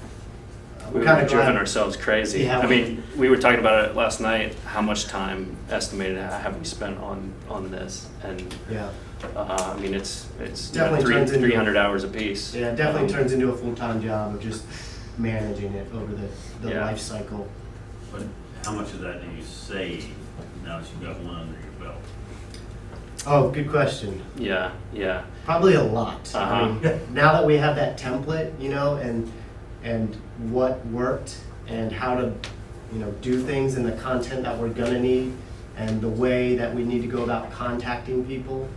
We've kinda driven glad- ourselves crazy. Yeah. I mean, we were talking about it last night, how much time estimated have we spent on this? And, Yeah, I mean, it's Definitely turns into- 300 hours apiece. yeah, it definitely turns into a full-time job of just managing it over the Yeah. life cycle. But how much of that do you save now that you've got one under your belt? Oh, good question. Yeah, yeah. Probably a lot. I Uh-huh. mean, now that we have that template, and what worked and how to, do things and the content that we're gonna need and the way that we need to go about contacting people,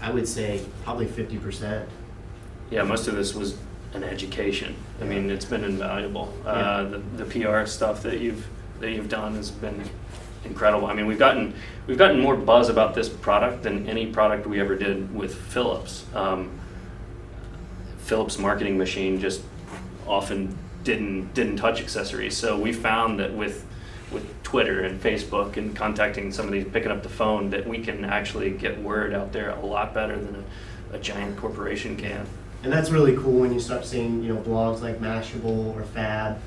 I would say probably 50%. Yeah, most of this was an education. I mean, it's been invaluable. The PR stuff that you've done has been incredible. I mean, we've gotten more buzz about this product than any product we ever did with Philips. Philips marketing machine just often didn't touch accessories. So we found that with Twitter and Facebook and contacting somebody, picking up the phone, that we can actually get word out there a lot better than a giant corporation can. And that's really cool when you start seeing, blogs like Mashable or Fab,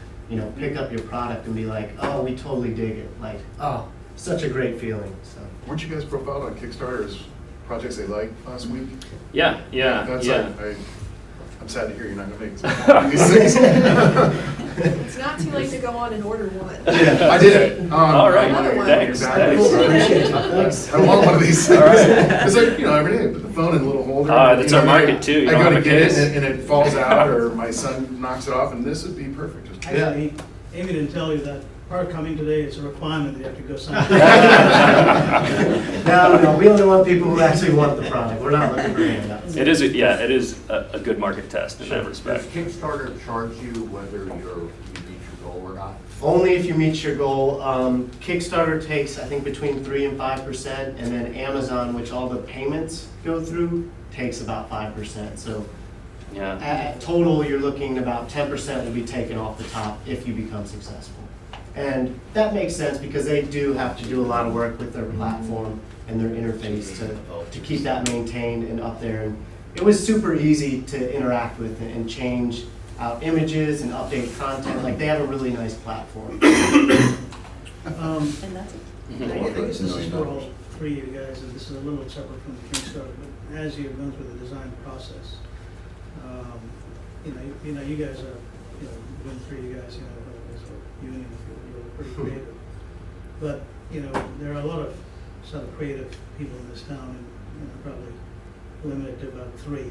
pick up your product and be like, oh, we totally dig it. Like, oh, such a great feeling. So. Weren't you guys profiled on Kickstarter as projects they liked last week? Yeah. That's yeah. I'm sad to hear you're not gonna make it. These things. It's not too late to go on and order one. I did it. All right, Another one. thanks. Exactly. I want one of these things. All right. It's like, every day I put the phone in a little holder. That's our market too. You I don't go have to a get case? it and it falls out, or my son knocks it off, and this would be perfect. Just Actually, Amy didn't tell you that part of coming today, it's a requirement that you have to go sign. No, we only want people who actually want the product. We're not looking for handouts. It is a good market test in that Does respect. Kickstarter charge you whether you meet your goal or not? Only if you meet your goal. Kickstarter takes, I think, between 3 and 5%, and then Amazon, which all the payments go through, takes about 5%. So Yeah. at total, you're looking about 10% will be taken off the top if you become successful. And that makes sense because they do have to do a lot of work with their platform and their interface to keep that maintained and up there. And it was super easy to interact with and change out images and update content. Like, they have a really nice platform. And that's it. I guess this is for all three of you guys, and this is a little separate from the Kickstarter, but as you've gone through the design process, you guys are, when three of you guys, as a union, you're pretty creative. But, there are a lot of sort of creative people in this town, and probably limited to about three.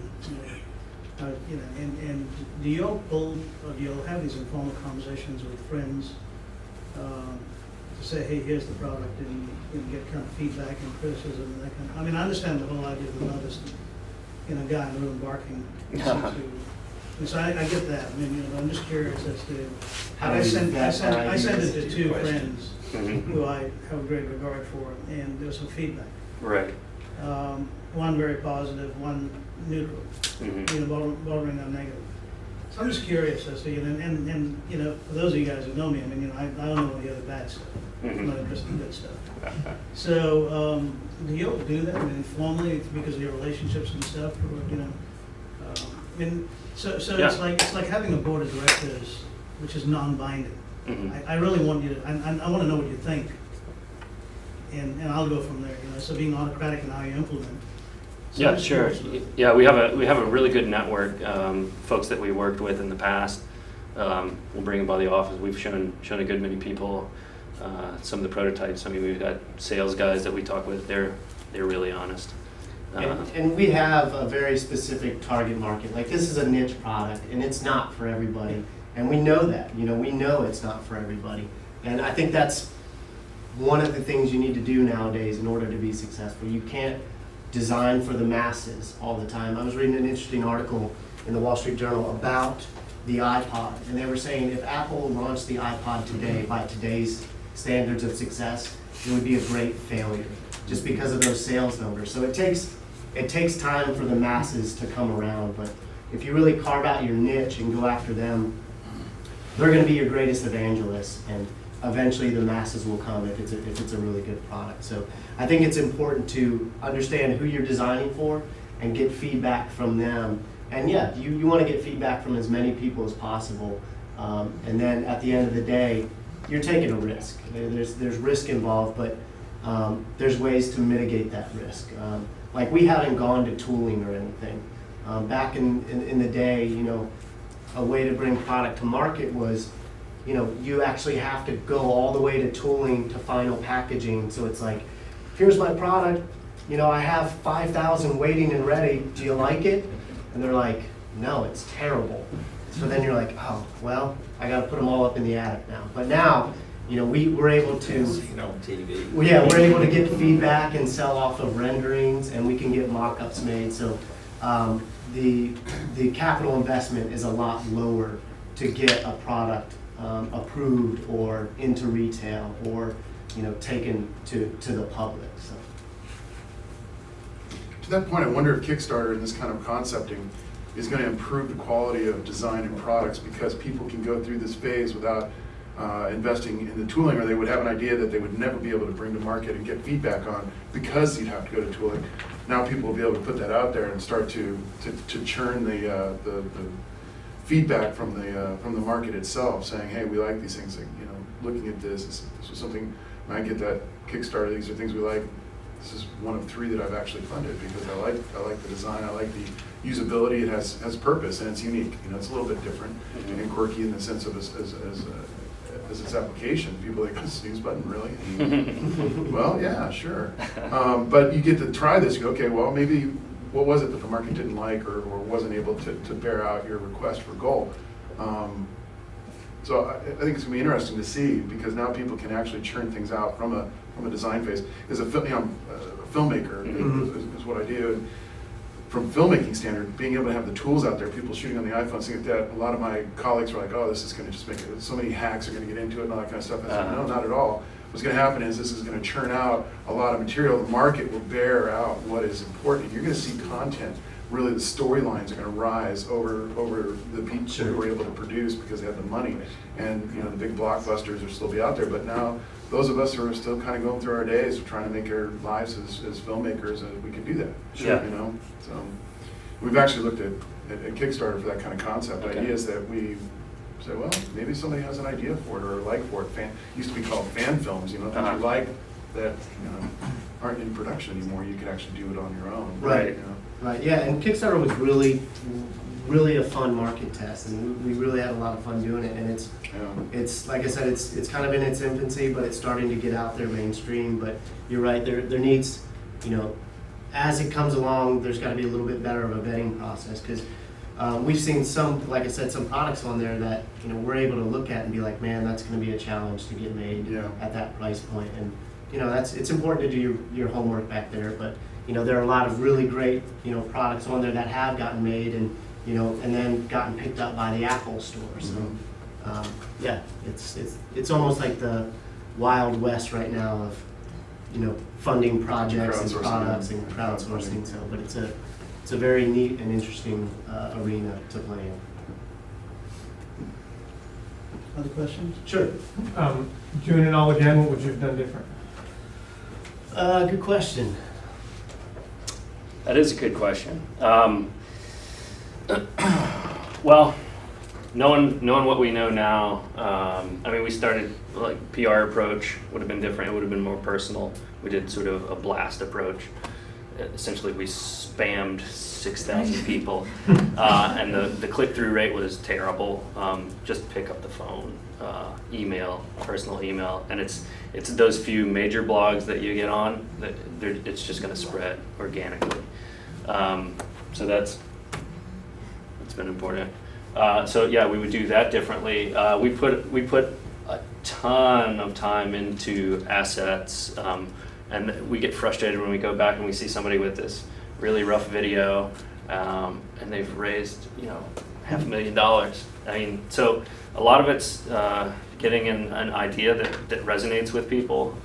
And do you all pull, or do you all have these informal conversations with friends to say, hey, here's the product, and get kind of feedback and criticism and that kind of, I mean, I understand the whole idea of not just, guy in the room barking. So I get that. I mean, I'm just curious as to, How I do you sent vet our it ideas? to two friends Mhm. who I have a great regard for, and there was some feedback. Right. One very positive, one neutral, Mhm. bordering on negative. So I'm just curious as to, and for those of you guys who know me, I mean, I don't know any other bad stuff. I'm not interested in good stuff. So, do you all do that, I mean, informally, because of your relationships and stuff, or, I mean, so Yeah. it's like having a board of directors, which is non-binding. Mhm. I really want you to, I want to know what you think, and I'll go from there, so being autocratic in how you implement. So Yeah, I'm just sure. curious. Yeah, we have a really good network, folks that we worked with in the past. We'll bring them by the office. We've shown a good many people some of the prototypes. I mean, we've got sales guys that we talk with. They're really honest. And we have a very specific target market. Like, this is a niche product, and it's not for everybody. And we know that. We know it's not for everybody. And I think that's one of the things you need to do nowadays in order to be successful. You can't design for the masses all the time. I was reading an interesting article in the Wall Street Journal about the iPod, and they were saying if Apple launched the iPod today by today's standards of success, it would be a great failure just because of those sales numbers. So it takes time for the masses to come around, but if you really carve out your niche and go after them, they're going to be your greatest evangelists, and eventually the masses will come if it's a really good product. So I think it's important to understand who you're designing for and get feedback from them. And yeah, you want to get feedback from as many people as possible. And then at the end of the day, you're taking a risk. There's risk involved, but there's ways to mitigate that risk. Like we haven't gone to tooling or anything. Back in the day, you know, a way to bring product to market was, you know, you actually have to go all the way to tooling to final packaging. So it's like, here's my product, you know, I have 5,000 waiting and ready, do you like it? And they're like, no, it's terrible. So then you're like, oh, well, I gotta put them all up in the attic now. But now, you know, we're able to, we're able to get feedback and sell off of renderings, and we can get mock-ups made. So the capital investment is a lot lower to get a product approved or into retail or, you know, taken to the public. So. To that point, I wonder if Kickstarter and this kind of concepting is going to improve the quality of design and products, because people can go through this phase without investing in the tooling, or they would have an idea that they would never be able to bring to market and get feedback on because you'd have to go to tooling. Now people will be able to put that out there and start to churn the feedback from the market itself, saying, hey, we like these things. Like, you know, looking at this was something. When I get that Kickstarter, these are things we like. This is one of 3 that I've actually funded because I like the design, I like the usability. It has purpose and it's unique. You know, it's a little bit different and quirky in the sense of as its application. People are like, this snooze button, really? Well, yeah, sure. But you get to try this. You go, okay, well, maybe what was it that the market didn't like or wasn't able to bear out your request for goal? So I think it's going to be interesting to see, because now people can actually churn things out from a design phase. As I'm a filmmaker, is what I do. And from filmmaking standard, being able to have the tools out there, people shooting on the iPhone, things like that, a lot of my colleagues were like, oh, this is going to just make it, so many hacks are going to get into it and all that kind of stuff. I said, no, not at all. What's going to happen is this is going to churn out a lot of material. The market will bear out what is important. You're going to see content. Really, the storylines are going to rise over the people who were able to produce because they had the money. And you know, the big blockbusters will still be out there. But now, those of us who are still kind of going through our days, trying to make our lives as filmmakers, we can do that. Sure. You know, so we've actually looked at Kickstarter for that kind of concept. Ideas that we say, well, maybe somebody has an idea for it or a like for it. Used to be called fan films. You know, things you like that, you know, aren't in production anymore. You could actually do it on your own. Right. You know? Right, yeah, and Kickstarter was really a fun market test, and we really had a lot of fun doing it. And it's like I said, it's kind of in its infancy, but it's starting to get out there mainstream. But you're right, there needs, you know, as it comes along, there's got to be a little bit better of a vetting process, because we've seen some, like I said, some products on there that, you know, we're able to look at and be like, man, that's going to be a challenge to get made at that price point. And you know, it's important to do your homework back there, but you know, there are a lot of really great, you know, products on there that have gotten made and, you know, and then gotten picked up by the Apple store. So, yeah, it's almost like the Wild West right now of, you know, funding projects and products and crowdsourcing. So, but it's a very neat and interesting arena to play in. Other questions? Sure. Doing it all again, what would you have done different? Good question. That is a good question. Well, knowing what we know now, I mean, we started, like, PR approach would have been different. It would have been more personal. We did sort of a blast approach. Essentially, we spammed 6,000 people, and the click-through rate was terrible. Just pick up the phone, email, personal email, and it's those few major blogs that you get on that it's just going to spread organically. So that's been important. So yeah, we would do that differently. We put a ton of time into assets, and we get frustrated when we go back and we see somebody with this really rough video, and they've raised, you know, $500,000. I mean, so a lot of it's getting an idea that resonates with people,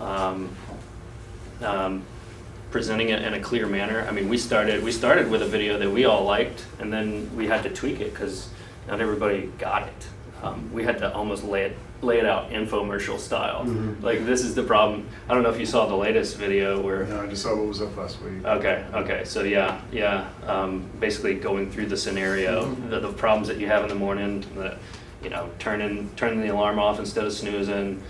presenting it in a clear manner. I mean, we started with a video that we all liked, and then we had to tweak it because not everybody got it. We had to almost lay it out infomercial style. Mm-hmm. Like, this is the problem. I don't know if you saw the latest video where. No, I just saw what was up last week. Okay. So yeah. Basically going through the scenario, the problems that you have in the morning, that you know, turning the alarm off instead of snoozing,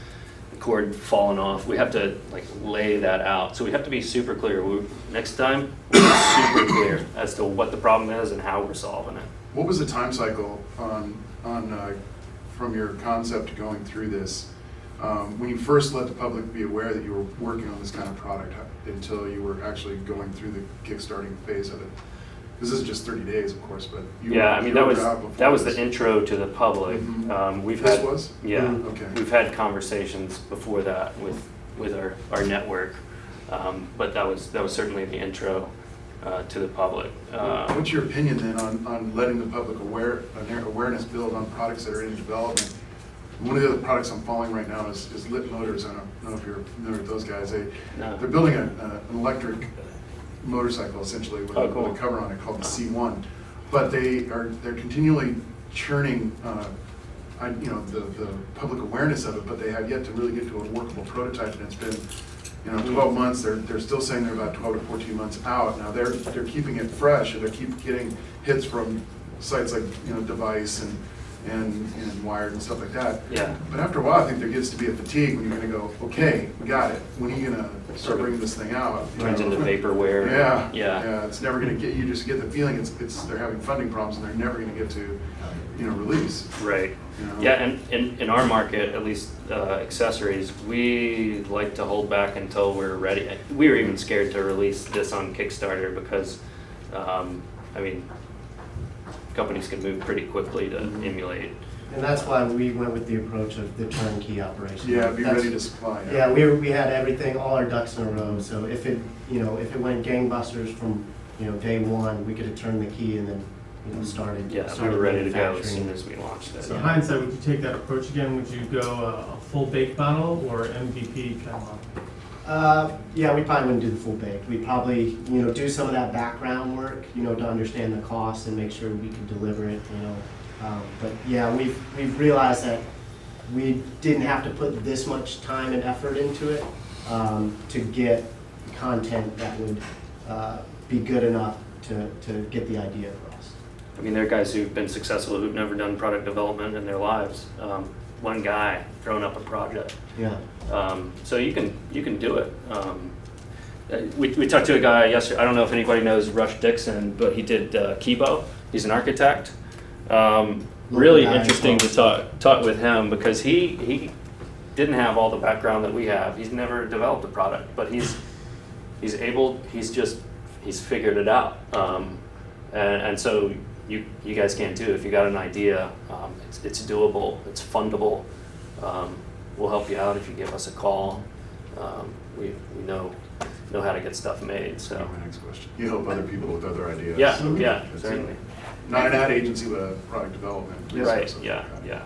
the cord falling off. We have to like lay that out. So we have to be super clear. Next time, we'll be super clear as to what the problem is and how we're solving it. What was the time cycle on from your concept to going through this? When you first let the public be aware that you were working on this kind of product until you were actually going through the kickstarting phase of it? This is just 30 days, of course, but you yeah, I mean that was this. the intro to the public. Mm-hmm. We've this had was? Yeah, Okay. we've had conversations before that with our network, but that was certainly the intro to the public. What's your opinion then on letting the public awareness build on products that are in development? One of the other products I'm following right now is Lit Motors. I don't know if you're familiar with those guys. They're building an electric motorcycle essentially with, cool. with a cover on it called the C1. But they're continually churning the public awareness of it, but they have yet to really get to a workable prototype, and it's been 12 months. They're still saying they're about 12 to 14 months out. Now they're keeping it fresh, and they keep getting hits from sites like Device and Wired and stuff like that. Yeah. But after a while, I think there gets to be a fatigue when you're going to go, okay, we got it. When are you going to start bringing this thing out? Turns into vaporware. Yeah. It's never going to get. You just get the feeling they're having funding problems and they're never going to get to, release. Right. Yeah, and in our market, at least accessories, we like to hold back until we're ready. We were even scared to release this on Kickstarter because, companies can move pretty quickly to emulate. And that's why we went with the approach of the turnkey operation. Yeah, be ready to supply. Yeah, we had everything, all our ducks in a row. So if it went gangbusters from day one, we could have turned the key and then started. Yeah, we were ready to go as soon as we launched it. So hindsight, would you take that approach again? Would you go a full baked model or MVP kind of model? Yeah, we probably wouldn't do the full bake. We'd probably, do some of that background work, to understand the cost and make sure we could deliver it, But yeah, we've realized that we didn't have to put this much time and effort into it to get content that would be good enough to get the idea across. I mean, there are guys who've been successful who've never done product development in their lives. One guy throwing up a project. Yeah. So you can do it. We talked to a guy yesterday. I don't know if anybody knows Rush Dixon, but he did Kibo. He's an architect. Really interesting to talk with him because he didn't have all the background that we have. He's never developed a product, but he's figured it out. And so you guys can too. If you got an idea, it's doable, it's fundable. We'll help you out if you give us a call. We know how to get stuff made. So My next question. You help other people with other ideas. yeah, certainly. Not an ad agency, but a product development. Right. So, Yeah.